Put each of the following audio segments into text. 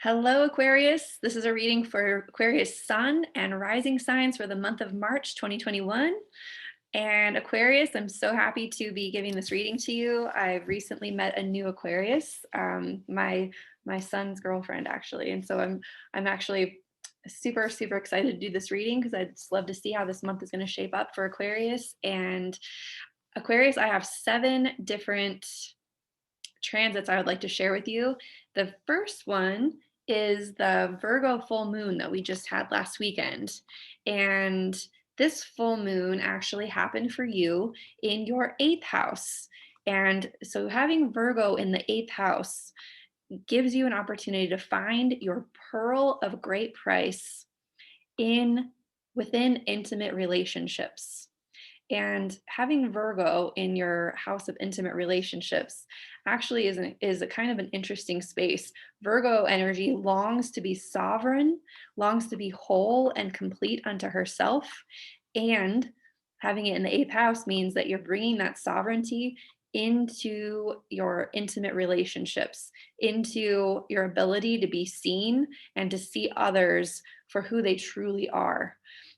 Hello, Aquarius. This is a reading for Aquarius Sun and Rising signs for the month of March 2021. And Aquarius, I'm so happy to be giving this reading to you. I've recently met a new Aquarius, my son's girlfriend, actually, and so I'm actually super excited to do this reading because I'd just love to see how this month is going to shape up for Aquarius. And Aquarius, I have 7 different transits I would like to share with you. The first one is the Virgo full moon that we just had last weekend. And this full moon actually happened for you in your 8th house. And so having Virgo in the 8th house gives you an opportunity to find your pearl of great price in within intimate relationships. And having Virgo in your house of intimate relationships actually is a kind of an interesting space. Virgo energy longs to be sovereign, longs to be whole and complete unto herself. And having it in the 8th house means that you're bringing that sovereignty into your intimate relationships, into your ability to be seen and to see others for who they truly are.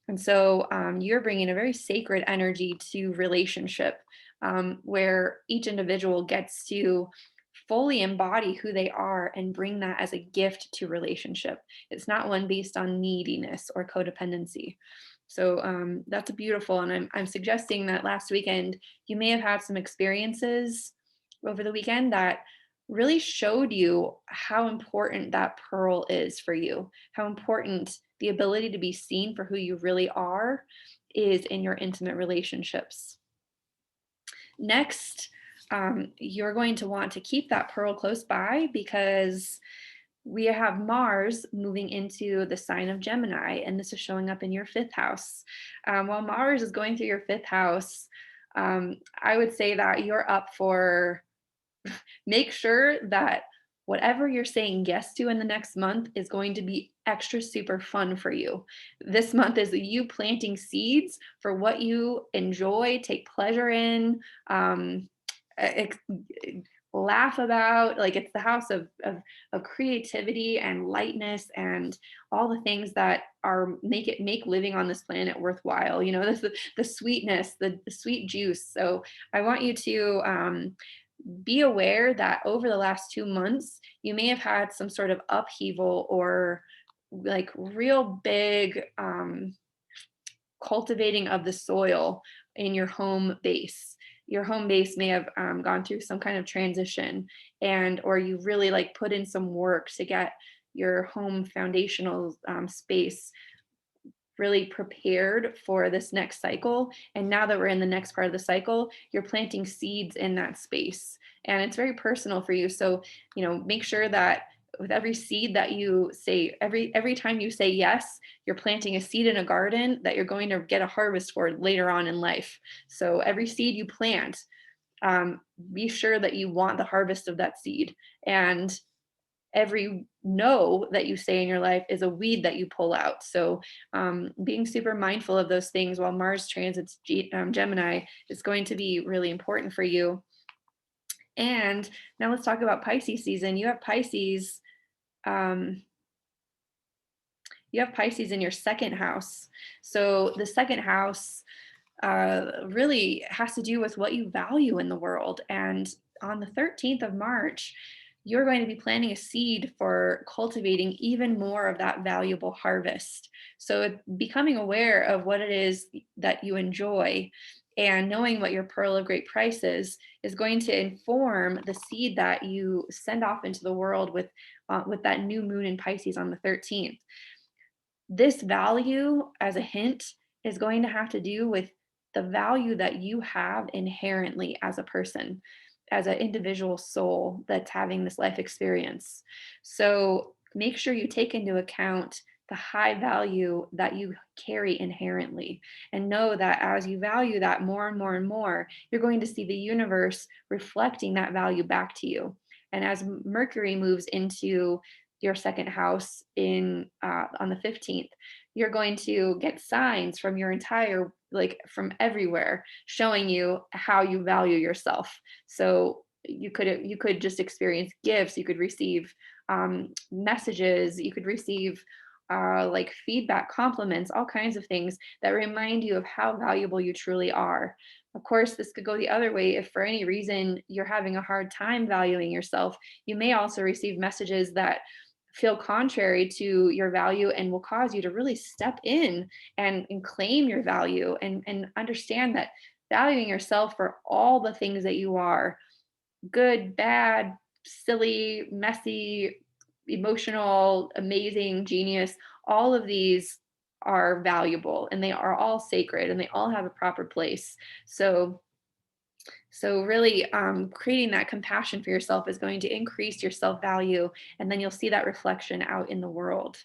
And so you're bringing a very sacred energy to relationship, where each individual gets to fully embody who they are and bring that as a gift to relationship. It's not one based on neediness or codependency. So that's beautiful. And I'm suggesting that last weekend, you may have had some experiences over the weekend that really showed you how important that pearl is for you, how important the ability to be seen for who you really are is in your intimate relationships. Next, you're going to want to keep that pearl close by because we have Mars moving into the sign of Gemini, and this is showing up in your 5th house. While Mars is going through your 5th house, I would say that you're up for make sure that whatever you're saying yes to in the next month is going to be extra super fun for you. This month is you planting seeds for what you enjoy, take pleasure in, ex- laugh about. Like it's the house of creativity and lightness and all the things that are make living on this planet worthwhile. You know, the sweetness, the sweet juice. So I want you to be aware that over the last 2 months, you may have had some sort of upheaval or like real big cultivating of the soil in your home base. Your home base may have gone through some kind of transition, and or you really like put in some work to get your home foundational space really prepared for this next cycle. And now that we're in the next part of the cycle, you're planting seeds in that space. And it's very personal for you. So, make sure that with every seed that you say, every time you say yes, you're planting a seed in a garden that you're going to get a harvest for later on in life. So every seed you plant, be sure that you want the harvest of that seed. And every no that you say in your life is a weed that you pull out. So being super mindful of those things while Mars transits Gemini is going to be really important for you. And now let's talk about Pisces season. Um, you have Pisces in your 2nd house. So the 2nd house really has to do with what you value in the world. And on the 13th of March, you're going to be planting a seed for cultivating even more of that valuable harvest. So, becoming aware of what it is that you enjoy and knowing what your pearl of great price is going to inform the seed that you send off into the world with that new moon in Pisces on the 13th. This value, as a hint, is going to have to do with the value that you have inherently as a person, as an individual soul that's having this life experience. So make sure you take into account the high value that you carry inherently and know that as you value that more and more and more, you're going to see the universe reflecting that value back to you. And as Mercury moves into your 2nd house in on the 15th, you're going to get signs from your entire, like from everywhere, showing you how you value yourself. So you could just experience gifts, you could receive messages, you could receive like feedback, compliments, all kinds of things that remind you of how valuable you truly are. Of course, this could go the other way. If for any reason you're having a hard time valuing yourself, you may also receive messages that feel contrary to your value and will cause you to really step in and claim your value and understand that valuing yourself for all the things that you are, good, bad, silly, messy, emotional, amazing, genius, all of these are valuable and they are all sacred and they all have a proper place. So really creating that compassion for yourself is going to increase your self-value, and then you'll see that reflection out in the world.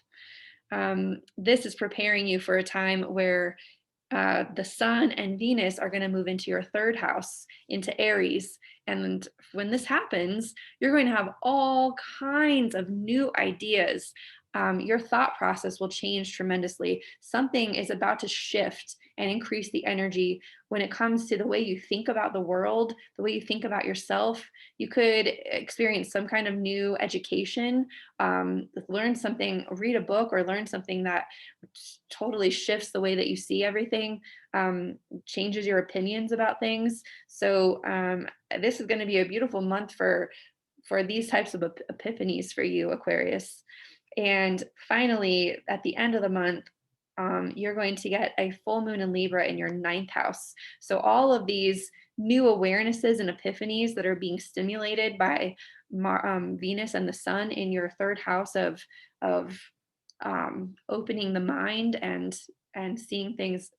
This is preparing you for a time where the sun and Venus are going to move into your third house, into Aries. And when this happens, you're going to have all kinds of new ideas. Your thought process will change tremendously. Something is about to shift and increase the energy when it comes to the way you think about the world, the way you think about yourself. You could experience some kind of new education, learn something, read a book, or learn something that totally shifts the way that you see everything, changes your opinions about things. So this is going to be a beautiful month for these types of epiphanies for you, Aquarius. And finally, at the end of the month, you're going to get a full moon in Libra in your ninth house. So all of these new awarenesses and epiphanies that are being stimulated by Venus and the sun in your third house of opening the mind and seeing things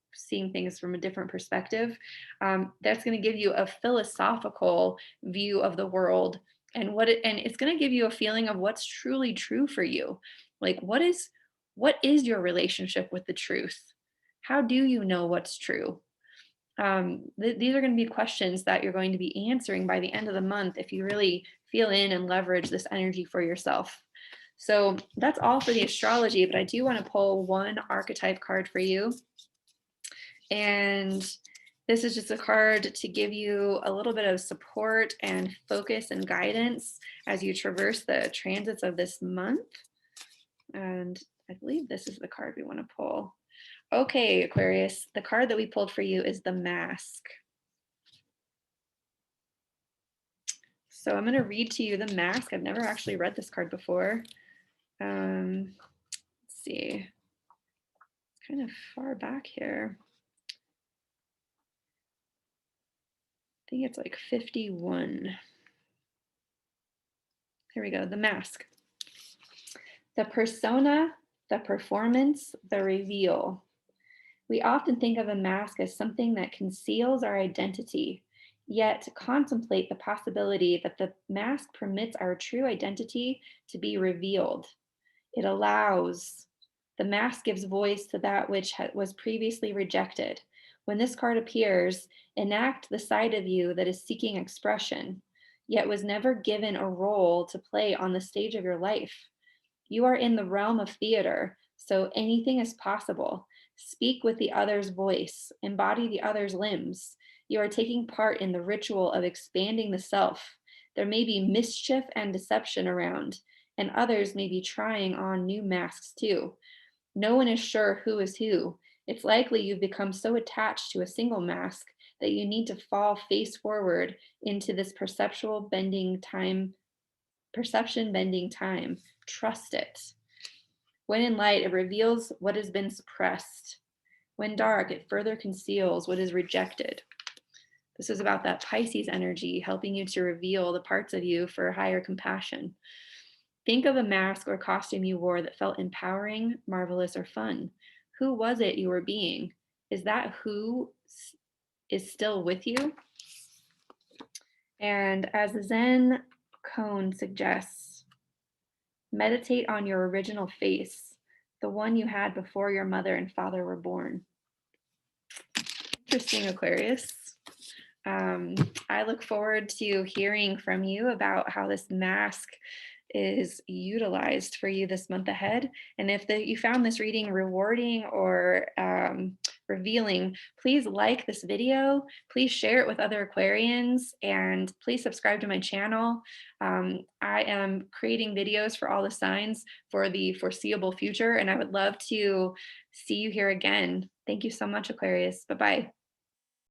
from a different perspective. That's going to give you a philosophical view of the world and it's going to give you a feeling of what's truly true for you. Like what is your relationship with the truth? How do you know what's true? These are going to be questions that you're going to be answering by the end of the month if you really feel in and leverage this energy for yourself. So that's all for the astrology, but I do want to pull one archetype card for you. And this is just a card to give you a little bit of support and focus and guidance as you traverse the transits of this month. And I believe this is the card we want to pull. Okay, Aquarius, the card that we pulled for you is the Mask. So I'm going to read to you the Mask. I've never actually read this card before. Let's see. It's kind of far back here. I think it's like 51. Here we go, the Mask. The persona, the performance, the reveal. We often think of a mask as something that conceals our identity, yet contemplate the possibility that the mask permits our true identity to be revealed. It allows. The mask gives voice to that which was previously rejected. When this card appears, enact the side of you that is seeking expression, yet was never given a role to play on the stage of your life. You are in the realm of theater, so anything is possible. Speak with the other's voice, embody the other's limbs. You are taking part in the ritual of expanding the self. There may be mischief and deception around, and others may be trying on new masks too. No one is sure who is who. It's likely you've become so attached to a single mask that you need to fall face forward into this perception bending time. Trust it. When in light, it reveals what has been suppressed. When dark, it further conceals what is rejected. This is about that Pisces energy, helping you to reveal the parts of you for higher compassion. Think of a mask or costume you wore that felt empowering, marvelous, or fun. Who was it you were being? Is that who is still with you? And as the Zen Cone suggests, meditate on your original face, the one you had before your mother and father were born. Interesting, Aquarius. I look forward to hearing from you about how this mask is utilized for you this month ahead. And if you found this reading rewarding or revealing, please like this video, please share it with other Aquarians, and please subscribe to my channel. I am creating videos for all the signs for the foreseeable future, and I would love to see you here again. Thank you so much, Aquarius. Bye-bye.